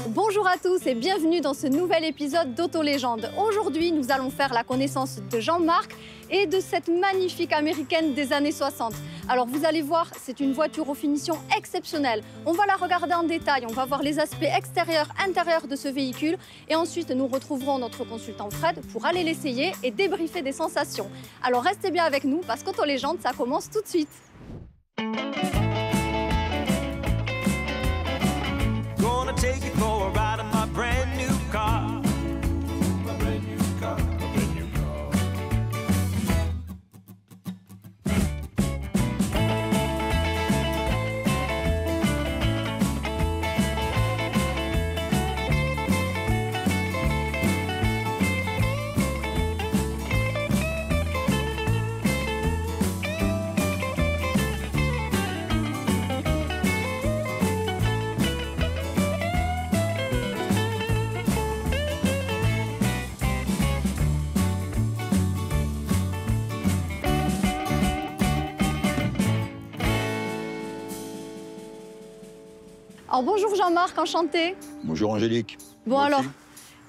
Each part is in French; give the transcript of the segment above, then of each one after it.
Bonjour à tous et bienvenue dans ce nouvel épisode d'Auto-Légende. Aujourd'hui, nous allons faire la connaissance de Jean-Marc et de cette magnifique américaine des années 60. Alors vous allez voir, c'est une voiture aux finitions exceptionnelles. On va la regarder en détail, on va voir les aspects extérieurs, intérieurs de ce véhicule et ensuite nous retrouverons notre consultant Fred pour aller l'essayer et débriefer des sensations. Alors restez bien avec nous parce qu'Auto-Légende, ça commence tout de suite. Gonna take you for a ride in my brand new car. My brand new car, my brand new car. Alors bonjour Jean-Marc, enchanté. Bonjour Angélique. Bon Moi alors, aussi.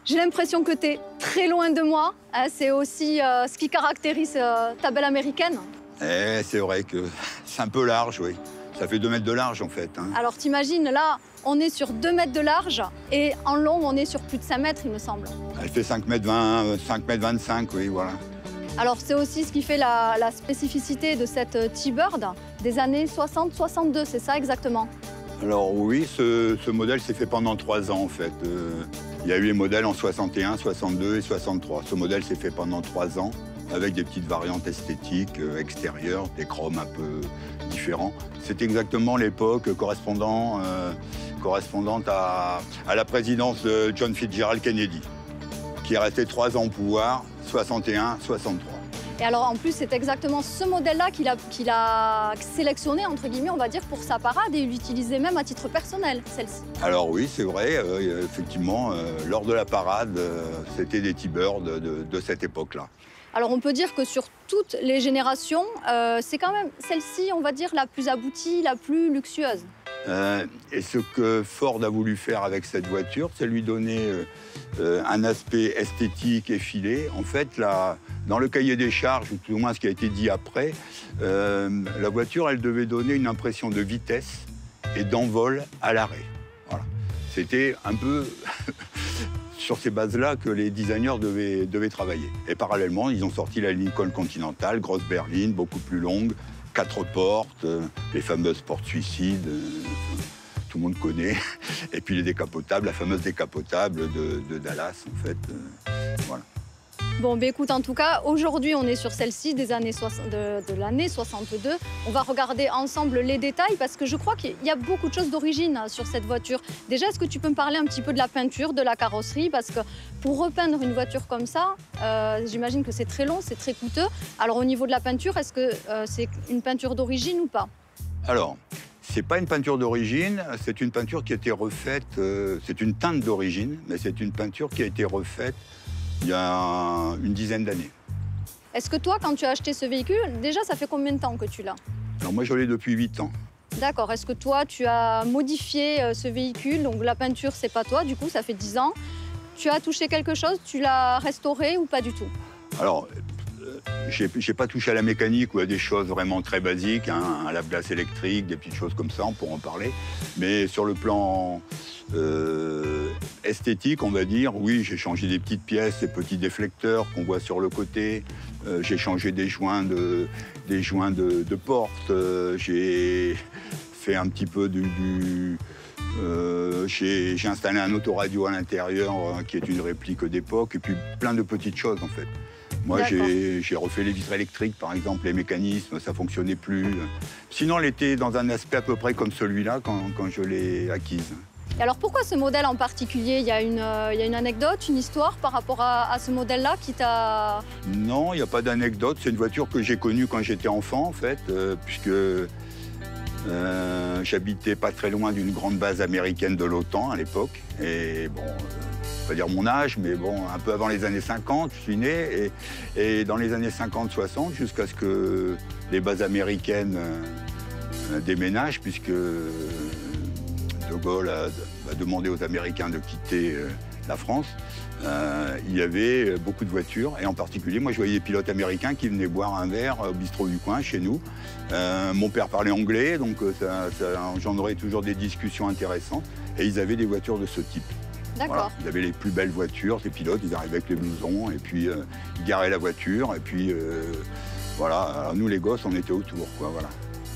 j'ai l'impression que tu es très loin de moi. C'est aussi ce qui caractérise ta belle américaine. C'est vrai que c'est un peu large, oui. Ça fait 2 mètres de large en fait. Hein. Alors t'imagines, là, on est sur 2 mètres de large et en long, on est sur plus de 5 mètres, il me semble. Elle fait 5 mètres 20, 5 mètres 25, oui, voilà. Alors c'est aussi ce qui fait la spécificité de cette T-Bird des années 60-62, c'est ça exactement? Alors oui, ce modèle s'est fait pendant 3 ans en fait. Il y a eu les modèles en 61, 62 et 63. Ce modèle s'est fait pendant 3 ans avec des petites variantes esthétiques extérieures, des chromes un peu différents. C'est exactement l'époque correspondante à la présidence de John Fitzgerald Kennedy, qui est resté 3 ans au pouvoir, 61, 63. Et alors en plus, c'est exactement ce modèle-là qu'il a sélectionné, entre guillemets, on va dire, pour sa parade et il l'utilisait même à titre personnel, celle-ci. Alors oui, c'est vrai, effectivement, lors de la parade, c'était des T-Birds de cette époque-là. Alors on peut dire que sur toutes les générations, c'est quand même celle-ci, on va dire, la plus aboutie, la plus luxueuse. Et ce que Ford a voulu faire avec cette voiture, c'est lui donner un aspect esthétique effilé. En fait, dans le cahier des charges, ou tout au moins ce qui a été dit après, la voiture, elle devait donner une impression de vitesse et d'envol à l'arrêt. Voilà. C'était un peu sur ces bases-là que les designers devaient travailler. Et parallèlement, ils ont sorti la Lincoln Continental, grosse berline, beaucoup plus longue, 4 portes, les fameuses portes suicides, tout le monde connaît. Et puis les décapotables, la fameuse décapotable de Dallas, en fait. Voilà. Bon, ben écoute, en tout cas, aujourd'hui, on est sur celle-ci de l'année 62. On va regarder ensemble les détails parce que je crois qu'il y a beaucoup de choses d'origine sur cette voiture. Déjà, est-ce que tu peux me parler un petit peu de la peinture, de la carrosserie? Parce que pour repeindre une voiture comme ça, j'imagine que c'est très long, c'est très coûteux. Alors au niveau de la peinture, est-ce que c'est une peinture d'origine ou pas? Alors, c'est pas une peinture d'origine, c'est une peinture qui a été refaite, c'est une teinte d'origine, mais c'est une peinture qui a été refaite il y a une dizaine d'années. Est-ce que toi, quand tu as acheté ce véhicule, déjà, ça fait combien de temps que tu l'as? Alors moi, je l'ai depuis 8 ans. D'accord. Est-ce que toi, tu as modifié ce véhicule? Donc la peinture, c'est pas toi, du coup, ça fait 10 ans. Tu as touché quelque chose? Tu l'as restauré ou pas du tout? Alors, j'ai pas touché à la mécanique ou à des choses vraiment très basiques, hein, un lave-glace électrique, des petites choses comme ça, on pourra en parler. Mais sur le plan esthétique, on va dire, oui, j'ai changé des petites pièces, ces petits déflecteurs qu'on voit sur le côté. J'ai changé des joints de porte. J'ai fait un petit peu j'ai installé un autoradio à l'intérieur qui est une réplique d'époque, et puis plein de petites choses en fait. Moi, j'ai refait les vitres électriques, par exemple, les mécanismes, ça ne fonctionnait plus. Sinon, elle était dans un aspect à peu près comme celui-là quand je l'ai acquise. Et alors, pourquoi ce modèle en particulier? Il y a une anecdote, une histoire par rapport à ce modèle-là qui t'a... Non, il n'y a pas d'anecdote. C'est une voiture que j'ai connue quand j'étais enfant, en fait, puisque j'habitais pas très loin d'une grande base américaine de l'OTAN à l'époque. Et bon... je ne vais pas dire mon âge, mais bon, un peu avant les années 50, je suis né. Et dans les années 50-60, jusqu'à ce que les bases américaines déménagent, puisque De Gaulle a demandé aux Américains de quitter la France, il y avait beaucoup de voitures. Et en particulier, moi, je voyais des pilotes américains qui venaient boire un verre au bistrot du coin, chez nous. Mon père parlait anglais, donc ça engendrait toujours des discussions intéressantes. Et ils avaient des voitures de ce type. D'accord. Voilà. Ils avaient les plus belles voitures, ces pilotes, ils arrivaient avec les blousons, et puis ils garaient la voiture, et puis voilà. Alors, nous, les gosses, on était autour, quoi, voilà.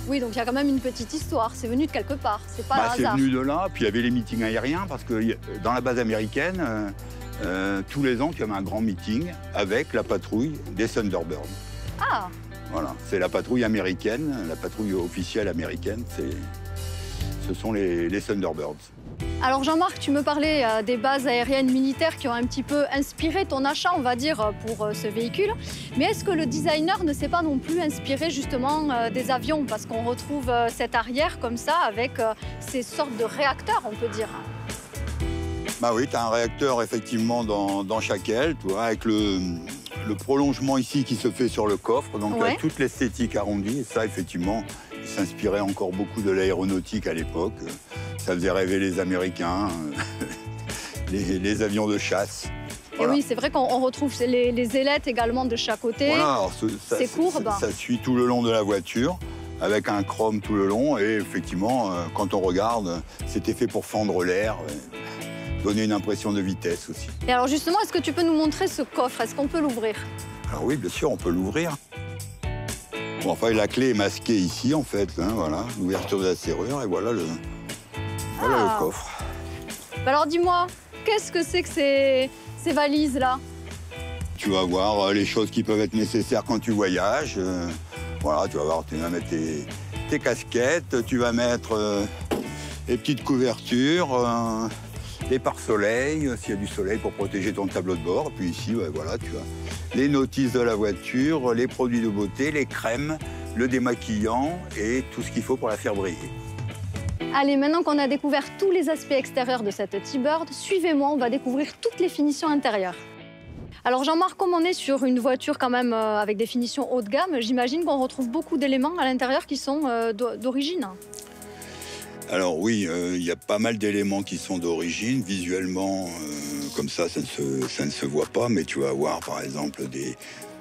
Oui, donc il y a quand même une petite histoire. C'est venu de quelque part. C'est pas un C'est hasard. venu de là. Puis il y avait les meetings aériens parce que dans la base américaine, tous les ans, tu avais un grand meeting avec la patrouille des Thunderbirds. Ah. Voilà, c'est la patrouille américaine, la patrouille officielle américaine. Ce sont les Thunderbirds. Alors Jean-Marc, tu me parlais des bases aériennes militaires qui ont un petit peu inspiré ton achat, on va dire, pour ce véhicule. Mais est-ce que le designer ne s'est pas non plus inspiré justement des avions? Parce qu'on retrouve cette arrière comme ça avec ces sortes de réacteurs, on peut dire. Bah oui, tu as un réacteur effectivement dans chaque aile, tu vois, avec le prolongement ici qui se fait sur le coffre. Donc Ouais. toute l'esthétique arrondie. Et ça, effectivement, il s'inspirait encore beaucoup de l'aéronautique à l'époque. Ça faisait rêver les Américains, les avions de chasse. Voilà. Et oui, c'est vrai qu'on retrouve les ailettes également de chaque côté. Voilà, alors c'est courbe. Ça suit tout le long de la voiture, avec un chrome tout le long. Et effectivement, quand on regarde, c'était fait pour fendre l'air, donner une impression de vitesse aussi. Et alors justement, est-ce que tu peux nous montrer ce coffre? Est-ce qu'on peut l'ouvrir? Alors oui, bien sûr, on peut l'ouvrir. Bon, enfin, la clé est masquée ici, en fait. Hein, voilà, l'ouverture de la serrure, et voilà le coffre. Bah alors dis-moi, qu'est-ce que c'est que ces valises-là? Tu vas voir les choses qui peuvent être nécessaires quand tu voyages. Voilà, tu vas voir, tu vas mettre tes casquettes, tu vas mettre les petites couvertures, les pare-soleil, s'il y a du soleil pour protéger ton tableau de bord. Puis ici, ouais, voilà, tu as les notices de la voiture, les produits de beauté, les crèmes, le démaquillant et tout ce qu'il faut pour la faire briller. Allez, maintenant qu'on a découvert tous les aspects extérieurs de cette T-Bird, suivez-moi, on va découvrir toutes les finitions intérieures. Alors Jean-Marc, comme on est sur une voiture quand même avec des finitions haut de gamme, j'imagine qu'on retrouve beaucoup d'éléments à l'intérieur qui sont d'origine. Alors oui, il y a pas mal d'éléments qui sont d'origine. Visuellement, comme ça ne se voit pas, mais tu vas avoir par exemple des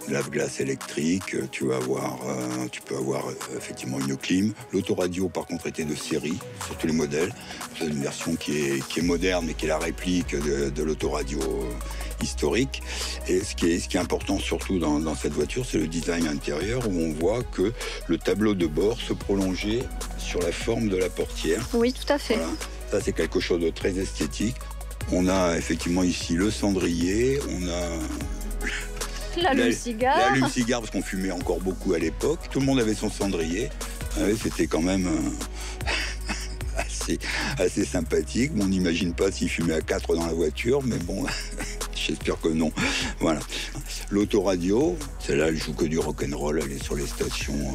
lave-glace électrique, tu peux avoir effectivement une clim. L'autoradio, par contre, était de série sur tous les modèles. C'est une version qui est moderne, mais qui est la réplique de l'autoradio historique. Et ce qui est important surtout dans cette voiture, c'est le design intérieur, où on voit que le tableau de bord se prolongeait sur la forme de la portière. Oui, tout à fait. Voilà. Ça, c'est quelque chose de très esthétique. On a effectivement ici le cendrier, on a l'allume-cigare. L'allume-cigare, parce qu'on fumait encore beaucoup à l'époque. Tout le monde avait son cendrier. C'était quand même assez sympathique. On n'imagine pas s'il fumait à 4 dans la voiture, mais bon, j'espère que non. Voilà. L'autoradio, celle-là, elle joue que du rock'n'roll. Elle est sur les stations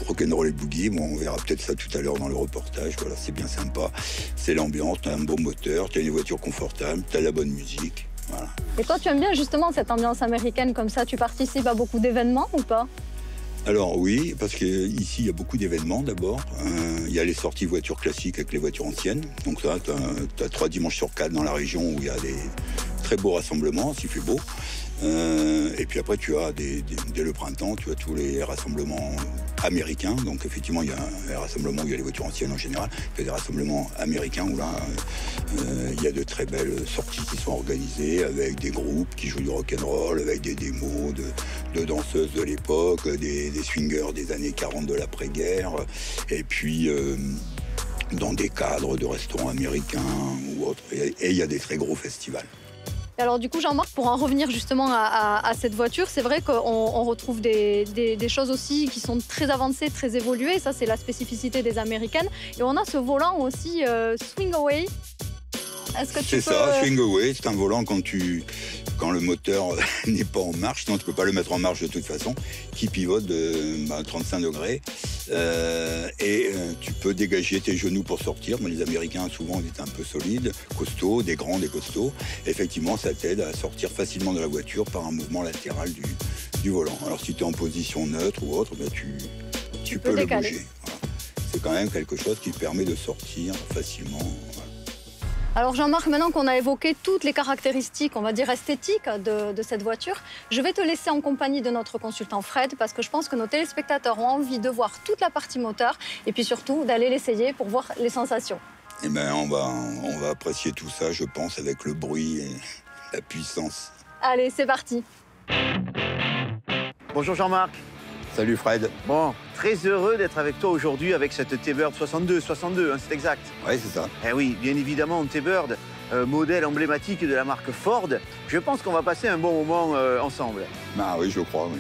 rock'n'roll et boogie. Bon, on verra peut-être ça tout à l'heure dans le reportage. Voilà, c'est bien sympa. C'est l'ambiance, tu as un bon moteur, tu as une voiture confortable, tu as la bonne musique. Voilà. Et toi, tu aimes bien justement cette ambiance américaine comme ça? Tu participes à beaucoup d'événements ou pas? Alors oui, parce qu'ici, il y a beaucoup d'événements d'abord. Il y a les sorties voitures classiques avec les voitures anciennes. Donc ça, tu as 3 dimanches sur 4 dans la région où il y a des très beaux rassemblements, s'il fait beau. Et puis après, tu as dès le printemps, tu as tous les rassemblements américains. Donc effectivement, il y a un rassemblement où il y a les voitures anciennes en général. Il y a des rassemblements américains où là, il y a de très belles sorties qui sont organisées avec des groupes qui jouent du rock'n'roll, avec des démos de danseuses de l'époque, des swingers des années 40 de l'après-guerre. Et puis dans des cadres de restaurants américains ou autres. Et il y a des très gros festivals. Alors du coup, Jean-Marc, pour en revenir justement à cette voiture, c'est vrai qu'on retrouve des choses aussi qui sont très avancées, très évoluées. Ça, c'est la spécificité des Américaines. Et on a ce volant aussi swing away. Est-ce que tu peux... C'est ça, swing away. C'est un volant quand le moteur n'est pas en marche, sinon tu ne peux pas le mettre en marche de toute façon, qui pivote de 35 degrés. Tu peux dégager tes genoux pour sortir. Mais les Américains, souvent, ils étaient un peu solides, costauds, des grands, des costauds. Effectivement, ça t'aide à sortir facilement de la voiture par un mouvement latéral du volant. Alors, si tu es en position neutre ou autre, ben, tu peux le décaler. bouger. Voilà. c'est quand même quelque chose qui permet de sortir facilement. Voilà. Alors Jean-Marc, maintenant qu'on a évoqué toutes les caractéristiques, on va dire esthétiques de cette voiture, je vais te laisser en compagnie de notre consultant Fred parce que je pense que nos téléspectateurs ont envie de voir toute la partie moteur et puis surtout d'aller l'essayer pour voir les sensations. Eh bien, on va apprécier tout ça, je pense, avec le bruit et la puissance. Allez, c'est parti. Bonjour Jean-Marc. Salut Fred. Bon, très heureux d'être avec toi aujourd'hui avec cette T-Bird 62, hein, c'est exact. Oui, c'est ça. Eh oui, bien évidemment, T-Bird, modèle emblématique de la marque Ford. Je pense qu'on va passer un bon moment ensemble. Ah oui, je crois, oui.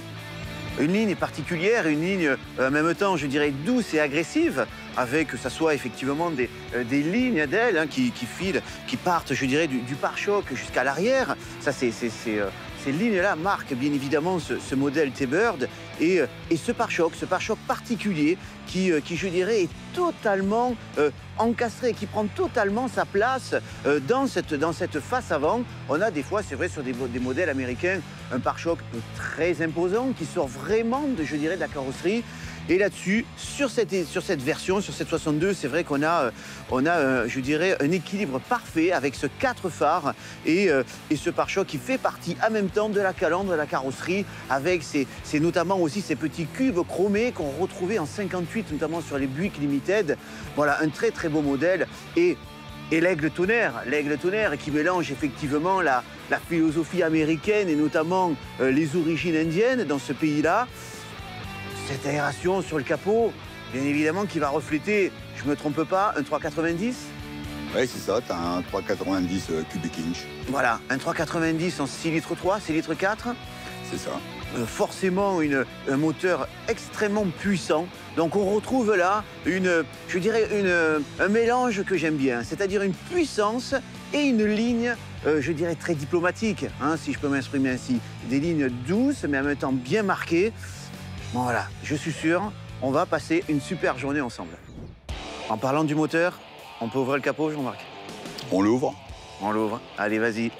Une ligne particulière, une ligne en même temps, je dirais, douce et agressive, avec que ça soit effectivement des lignes d'ailes hein, qui filent, qui partent, je dirais, du pare-choc jusqu'à l'arrière. Ça, ces lignes-là marquent bien évidemment ce modèle T-Bird et ce pare-choc particulier qui, je dirais, est totalement encastré, qui prend totalement sa place dans cette face avant. On a des fois, c'est vrai, sur des modèles américains, un pare-choc très imposant qui sort vraiment, je dirais, de la carrosserie. Et là-dessus, sur cette version, sur cette 62, c'est vrai qu'on a, je dirais, un équilibre parfait avec ce 4 phares et ce pare-choc qui fait partie en même temps de la calandre, de la carrosserie, avec notamment aussi ces petits cubes chromés qu'on retrouvait en 58, notamment sur les Buick Limited. Voilà, un très très beau modèle. Et l'aigle tonnerre qui mélange effectivement la philosophie américaine et notamment les origines indiennes dans ce pays-là. Cette aération sur le capot, bien évidemment, qui va refléter, je ne me trompe pas, un 390. Oui, c'est ça, tu as un 390 cubic inch. Voilà, un 390 en 6 litres 3, 6 litres 4. C'est ça. Forcément un moteur extrêmement puissant. Donc on retrouve là je dirais un mélange que j'aime bien, c'est-à-dire une puissance et une ligne, je dirais très diplomatique, hein, si je peux m'exprimer ainsi. Des lignes douces mais en même temps bien marquées. Voilà, je suis sûr, on va passer une super journée ensemble. En parlant du moteur, on peut ouvrir le capot, Jean-Marc? On l'ouvre? On l'ouvre. Allez, vas-y.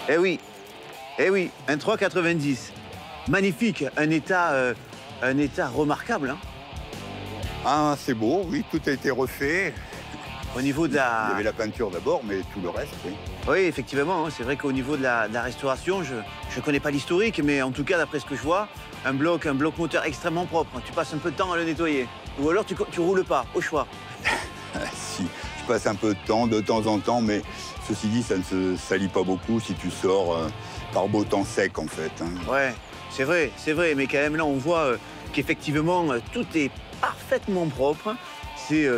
Eh oui, un 390. Magnifique, un état remarquable. Hein. Ah, c'est beau, oui, tout a été refait. Au niveau de la... Il y avait la peinture d'abord, mais tout le reste, oui. Oui, effectivement, hein, c'est vrai qu'au niveau de la restauration, je ne connais pas l'historique, mais en tout cas, d'après ce que je vois, un bloc moteur extrêmement propre. Tu passes un peu de temps à le nettoyer. Ou alors, tu roules pas, au choix. Si, je passe un peu de temps en temps, mais ceci dit, ça ne se salit pas beaucoup si tu sors par beau temps sec, en fait. Hein. Ouais, c'est vrai, mais quand même, là, on voit qu'effectivement, tout est parfaitement propre.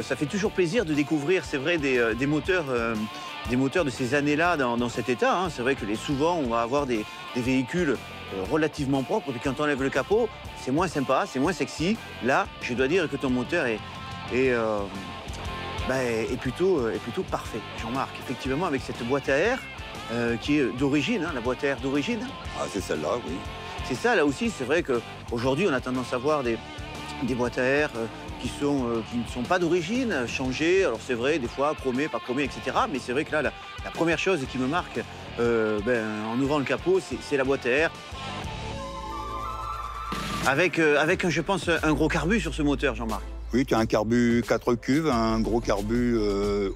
Ça fait toujours plaisir de découvrir, c'est vrai, des moteurs de ces années-là dans cet état. Hein. C'est vrai que souvent, on va avoir des véhicules relativement propres. Et puis quand on enlève le capot, c'est moins sympa, c'est moins sexy. Là, je dois dire que ton moteur est plutôt parfait, Jean-Marc. Effectivement, avec cette boîte à air qui est d'origine, hein, la boîte à air d'origine. Ah, c'est celle-là, oui. C'est ça, là aussi, c'est vrai qu'aujourd'hui, on a tendance à voir des boîtes à air qui ne sont pas d'origine, changées. Alors c'est vrai, des fois, chromées, pas chromées, etc. Mais c'est vrai que là, la première chose qui me marque en ouvrant le capot, c'est la boîte à air. Avec je pense, un gros carbu sur ce moteur, Jean-Marc. Oui, tu as un carbu 4 cuves, un gros carbu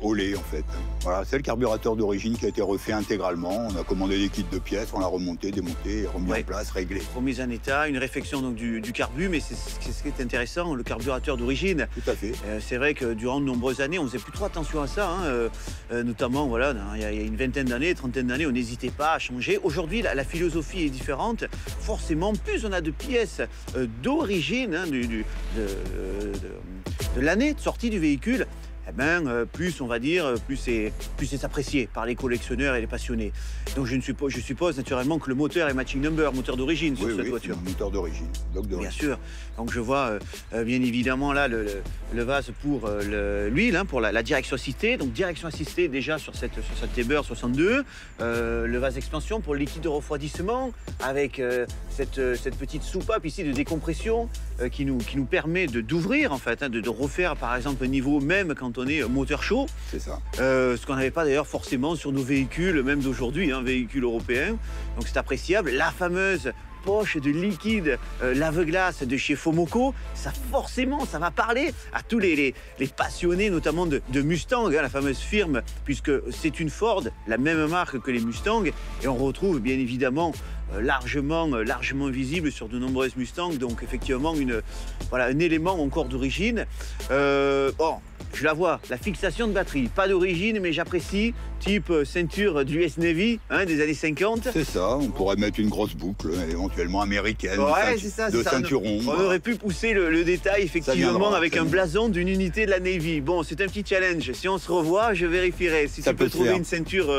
au lait, en fait. Voilà, c'est le carburateur d'origine qui a été refait intégralement. On a commandé des kits de pièces, on l'a remonté, démonté, remis en place, réglé. Remise en état, une réflexion donc, du carbu, mais c'est ce qui est intéressant, le carburateur d'origine. Tout à fait. C'est vrai que durant de nombreuses années, on ne faisait plus trop attention à ça. Hein, notamment, voilà, il y a une vingtaine d'années, trentaine d'années, on n'hésitait pas à changer. Aujourd'hui, la philosophie est différente. Forcément, plus on a de pièces d'origine, hein, de l'année de sortie du véhicule, plus on va dire, plus c'est apprécié par les collectionneurs et les passionnés. Donc je suppose naturellement que le moteur est matching number, moteur d'origine sur cette voiture. Oui, moteur d'origine, bloc d'origine. Bien sûr. Donc je vois bien évidemment là le vase pour l'huile, hein, pour la direction assistée. Donc direction assistée déjà sur cette T-Bird 62. Le vase expansion pour le liquide de refroidissement avec cette petite soupape ici de décompression qui nous permet d'ouvrir en fait, hein, de refaire par exemple un niveau même quand on est moteur chaud. C'est ça. Ce qu'on n'avait pas d'ailleurs forcément sur nos véhicules, même d'aujourd'hui, hein, véhicules européens. Donc c'est appréciable. La fameuse poche de liquide lave-glace de chez Fomoco, ça forcément, ça va parler à tous les passionnés, notamment de Mustang, hein, la fameuse firme, puisque c'est une Ford, la même marque que les Mustang, et on retrouve bien évidemment largement visible sur de nombreuses Mustangs, donc effectivement voilà, un élément encore d'origine. Bon, je la vois, la fixation de batterie, pas d'origine, mais j'apprécie, type ceinture du US Navy, hein, des années 50. C'est ça, on pourrait mettre une grosse boucle, éventuellement américaine, ouais, c'est ça, de ça. ceinturon. On aurait pu pousser le détail, effectivement, avec un blason d'une unité de la Navy. Bon, c'est un petit challenge. Si on se revoit, je vérifierai. Si tu peux trouver une ceinture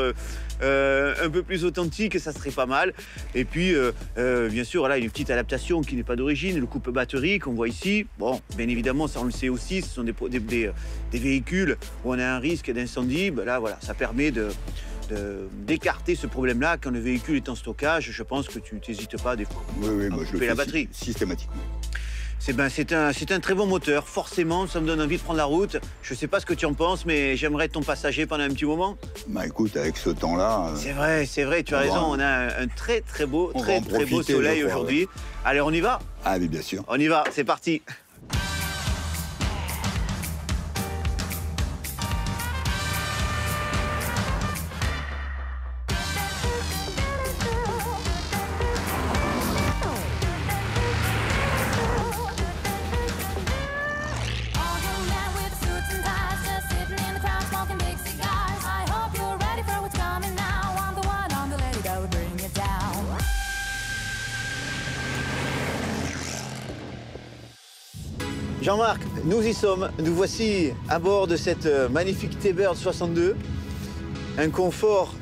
un peu plus authentique, ça serait pas mal. Et puis, bien sûr, là, une petite adaptation qui n'est pas d'origine, le coupe batterie qu'on voit ici. Bon, bien évidemment, ça on le sait aussi, ce sont des véhicules où on a un risque d'incendie. Ben là, voilà, ça permet d'écarter ce problème-là. Quand le véhicule est en stockage, je pense que tu n'hésites pas à couper la batterie. Systématiquement. C'est un très bon moteur, forcément, ça me donne envie de prendre la route. Je ne sais pas ce que tu en penses, mais j'aimerais être ton passager pendant un petit moment. Bah écoute, avec ce temps-là... C'est vrai, tu as raison, on a un très beau soleil aujourd'hui. Ouais. Allez, on y va? Ah oui, bien sûr. On y va, c'est parti. Jean-Marc, nous y sommes. Nous voici à bord de cette magnifique T-Bird 62. Un confort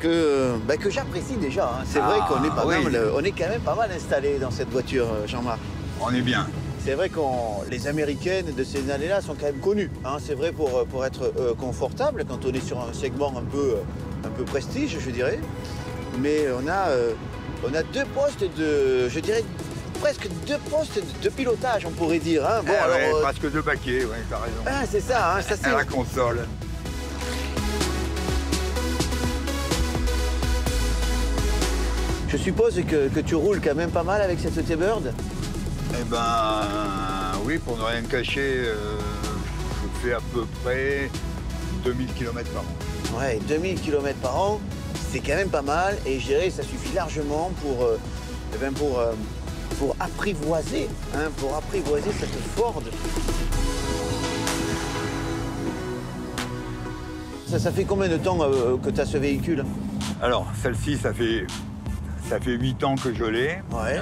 que j'apprécie déjà. Hein. C'est vrai qu'on est est quand même pas mal installé dans cette voiture, Jean-Marc. On est bien. C'est vrai que les Américaines de ces années-là sont quand même connues. Hein. C'est vrai pour être confortable quand on est sur un segment un peu prestige, je dirais. Mais on a deux postes je dirais, presque deux postes de pilotage, on pourrait dire. Hein. Bon, alors, presque deux baquets, ouais, t'as raison. Ah, c'est ça, hein, ça c'est... la console. Je suppose que tu roules quand même pas mal avec cette T-Bird? Eh ben, oui, pour ne rien cacher, je fais à peu près 2000 km par an. Ouais, 2000 km par an, c'est quand même pas mal, et je dirais que ça suffit largement pour apprivoiser, hein, cette Ford. Ça fait combien de temps que tu as ce véhicule? Alors, celle-ci, ça fait 8 ans que je l'ai. Ouais.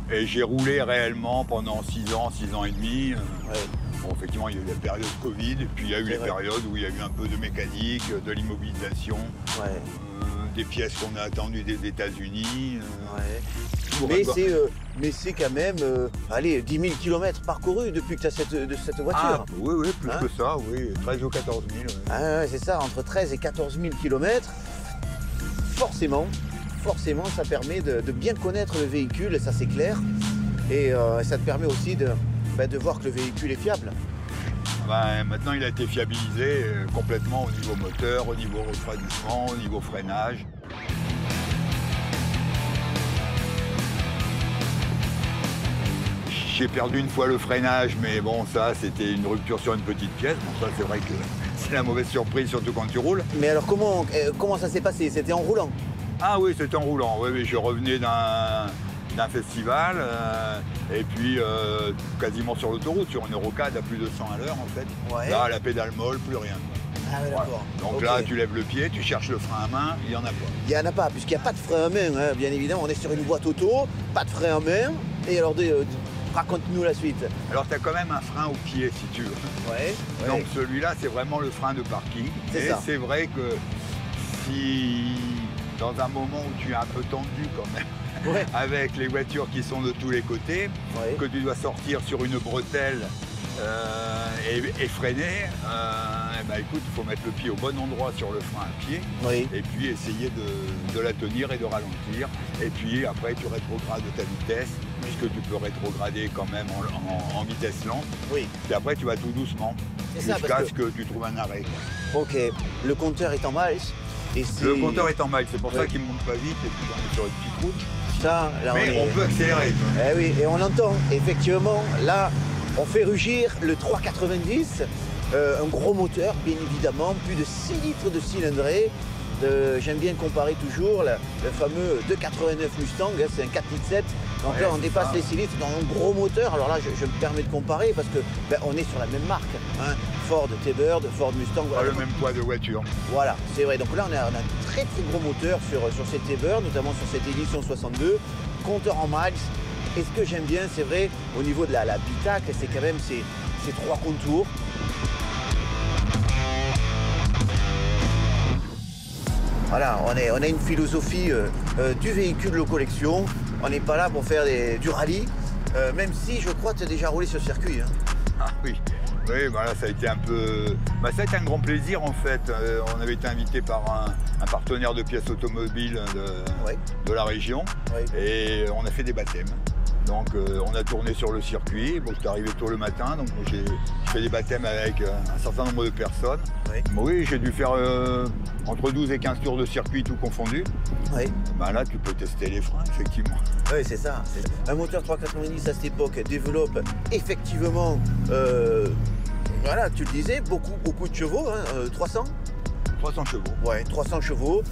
Et j'ai roulé réellement pendant 6 ans et demi. Ouais. Bon, effectivement, il y a eu la période Covid, et puis il y a eu les périodes où il y a eu un peu de mécanique, de l'immobilisation, des pièces qu'on a attendues des États-Unis. Mais c'est quand même, 10 000 km parcourus depuis que tu as cette voiture. Ah, oui, plus que ça, oui, 13 ou 14 000. Ouais. Ah, ouais, c'est ça, entre 13 et 14 000 km. Forcément, ça permet de bien connaître le véhicule, ça c'est clair. Et ça te permet aussi de voir que le véhicule est fiable. Maintenant, il a été fiabilisé complètement au niveau moteur, au niveau refroidissement, au niveau freinage. J'ai perdu une fois le freinage, mais bon, ça, c'était une rupture sur une petite pièce. Bon, ça, c'est vrai que c'est la mauvaise surprise, surtout quand tu roules. Mais alors, comment ça s'est passé? C'était en roulant? Ah oui, c'était en roulant. Oui, je revenais d'un festival, et puis quasiment sur l'autoroute, sur une Eurocade à plus de 100 à l'heure, en fait. Ouais. Là, la pédale molle, plus rien. Ah oui, d'accord. Donc là, tu lèves le pied, tu cherches le frein à main, il n'y en a pas. Il n'y en a pas, puisqu'il n'y a pas de frein à main, hein, bien évidemment. On est sur une boîte auto, pas de frein à main. Et alors, raconte-nous la suite. Alors, tu as quand même un frein au pied, si tu veux. Ouais. Donc celui-là, c'est vraiment le frein de parking. Et c'est vrai que si, dans un moment où tu es un peu tendu quand même, avec les voitures qui sont de tous les côtés, que tu dois sortir sur une bretelle et freiner, écoute, il faut mettre le pied au bon endroit sur le frein à pied, et puis essayer de la tenir et de ralentir. Et puis après, tu rétrogrades ta vitesse, puisque tu peux rétrograder quand même en vitesse lente. Oui. Et après, tu vas tout doucement, jusqu'à ce que tu trouves un arrêt. Ok, le compteur est en marche. Et Le compteur est en miles, c'est pour ça qu'il ne monte pas vite et puis on est sur une petite route. Ça, là, Mais on peut accélérer. Eh oui, et on entend, effectivement, là, on fait rugir le 390, un gros moteur, bien évidemment, plus de 6 litres de cylindrée. J'aime bien comparer toujours le fameux 289 Mustang, hein, c'est un 4,7 litres. Donc Ouais, là, on dépasse ça. les 6 litres dans un gros moteur. Alors là, je me permets de comparer parce que on est sur la même marque. Hein. Ford T-Bird, Ford Mustang. Pas Voilà. le même poids de voiture. Voilà, c'est vrai. Donc là, on a un très très gros moteur sur cette T-Bird, notamment sur cette édition 62. Compteur en miles. Et ce que j'aime bien, c'est vrai, au niveau de la bitacle, c'est quand même ces 3 contours. Voilà, on a une philosophie du véhicule de collection. On n'est pas là pour faire du rallye, même si je crois que tu as déjà roulé sur circuit. Hein. Ah oui. Oui, bah là, ça a été un peu. Bah, ça a été un grand plaisir en fait. On avait été invité par un partenaire de pièces automobiles Ouais. de la région Ouais. et on a fait des baptêmes. Donc on a tourné sur le circuit. Bon, j'étais arrivé tôt le matin, donc j'ai fait des baptêmes avec un certain nombre de personnes. Ouais. Oui, j'ai dû faire entre 12 et 15 tours de circuit tout confondu. Oui, Bah, là, tu peux tester les freins, effectivement. ouais, c'est ça. Un moteur 390 à cette époque développe effectivement, voilà, tu le disais, beaucoup de chevaux, hein, 300. 300 chevaux. Ouais, 300 chevaux.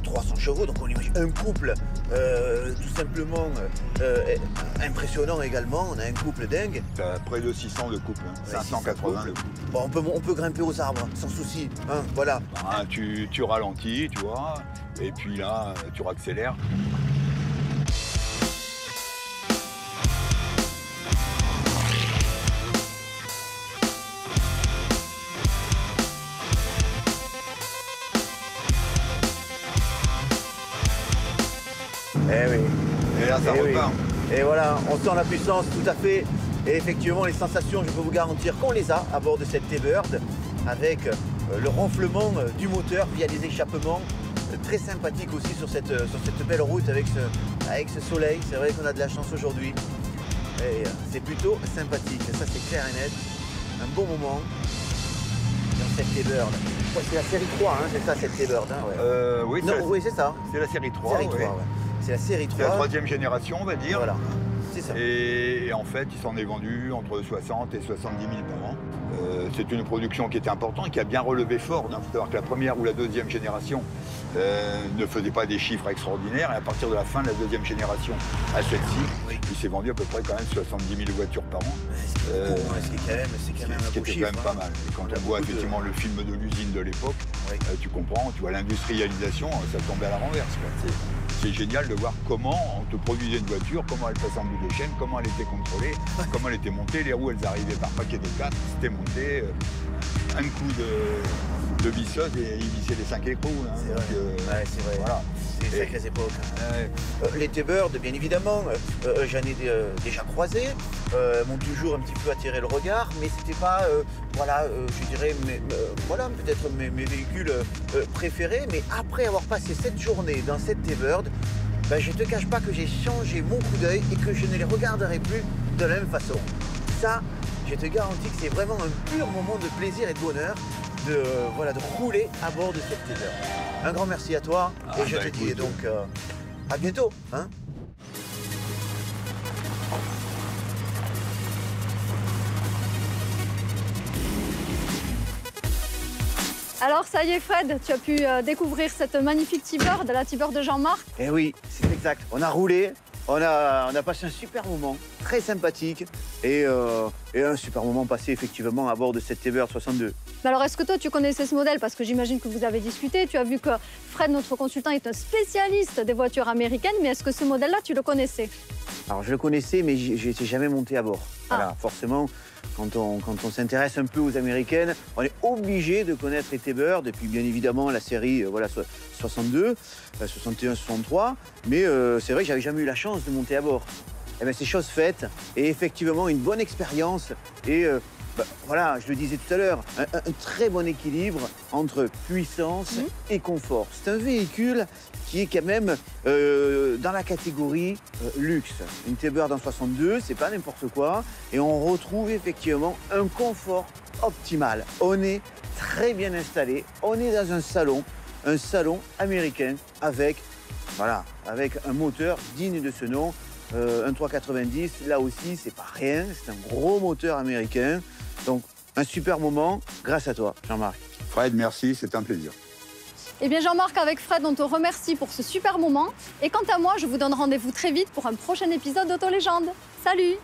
300 chevaux, donc on imagine un couple tout simplement impressionnant également. On a un couple dingue. T'as près de 600 de couple, hein. Ouais, 580 de 600 couple. Bon, on peut grimper aux arbres sans souci. Hein, voilà. Hein, tu ralentis, tu vois, et puis là, tu raccélères. Eh oui. Et là, ça Eh oui. repart. Et voilà, on sent la puissance tout à fait. Et effectivement, les sensations, je peux vous garantir qu'on les a à bord de cette T-Bird, avec le ronflement du moteur via les échappements. Très sympathique aussi sur cette belle route avec ce soleil. C'est vrai qu'on a de la chance aujourd'hui. Et c'est plutôt sympathique. Ça, c'est clair et net. Un bon moment dans cette T-Bird. Ouais, c'est la série 3, hein, c'est ça, cette T-Bird. Hein, ouais. Oui, Non, oui, c'est ça. c'est la série 3. Série 3, ouais. ouais. C'est la série 3. C'est la troisième génération, on va dire. Voilà, c'est ça. Et en fait, il s'en est vendu entre 60 et 70 000 par an. C'est une production qui était importante, qui a bien relevé Ford. Il faut savoir que la première ou la deuxième génération ne faisait pas des chiffres extraordinaires. Et à partir de la fin de la deuxième génération à celle-ci, Oui. il s'est vendu à peu près quand même 70 000 voitures par an. Ce qui est quand même Ce un qui beau était quand chiffre. même pas mal. Et quand on voit effectivement le film de l'usine de l'époque, Oui. tu comprends, tu vois l'industrialisation, ça tombait à la renverse, quoi. C'est génial de voir comment on te produisait une voiture, comment elle passait en bout de chaîne, comment elle était contrôlée, comment elle était montée, les roues elles arrivaient par paquet de 4, c'était monté, un coup de visseuse et ils vissaient les 5 écrous. Hein. C'est Donc, vrai. Ouais, c'est vrai. Voilà. C'est des Et- sacrées époques. Ouais. Les T-Bird, bien évidemment, j'en ai déjà croisé, m'ont toujours un petit peu attiré le regard, mais c'était pas, je dirais, voilà, peut-être mes véhicules préférés. Mais après avoir passé cette journée dans cette T-Bird, ben, je te cache pas que j'ai changé mon coup d'œil et que je ne les regarderai plus de la même façon. Ça, je te garantis que c'est vraiment un pur moment de plaisir et de bonheur de rouler à bord de cette T-Bird. Un grand merci à toi Ah, et je bah, te dis écoute. donc à bientôt. Hein. Alors ça y est Fred, tu as pu découvrir cette magnifique T-Bird, la T-Bird de Jean-Marc. Eh oui, c'est exact. On a roulé, on a passé un super moment, très sympathique et un super moment passé effectivement à bord de cette T-Bird 62. Mais alors est-ce que toi tu connaissais ce modèle? Parce que j'imagine que vous avez discuté, tu as vu que Fred, notre consultant, est un spécialiste des voitures américaines, mais est-ce que ce modèle-là tu le connaissais? Alors je le connaissais, mais j'étais jamais monté à bord. Voilà, forcément, quand on s'intéresse un peu aux américaines, on est obligé de connaître les T-Bird, et puis bien évidemment la série 62, 61, 63. Mais c'est vrai que j'avais jamais eu la chance de monter à bord. Eh bien, c'est chose faite, et effectivement une bonne expérience. Et voilà, je le disais tout à l'heure, un très bon équilibre entre puissance et confort. C'est un véhicule qui est quand même dans la catégorie luxe. Une T-Bird en 62, c'est pas n'importe quoi. Et on retrouve effectivement un confort optimal. On est très bien installé, on est dans un salon un salon américain avec, voilà, avec un moteur digne de ce nom. Un 390, là aussi, c'est pas rien, c'est un gros moteur américain. Donc, un super moment grâce à toi, Jean-Marc. Fred, merci, c'est un plaisir. Eh bien Jean-Marc, avec Fred, on te remercie pour ce super moment. Et quant à moi, je vous donne rendez-vous très vite pour un prochain épisode d'Auto Légende. Salut!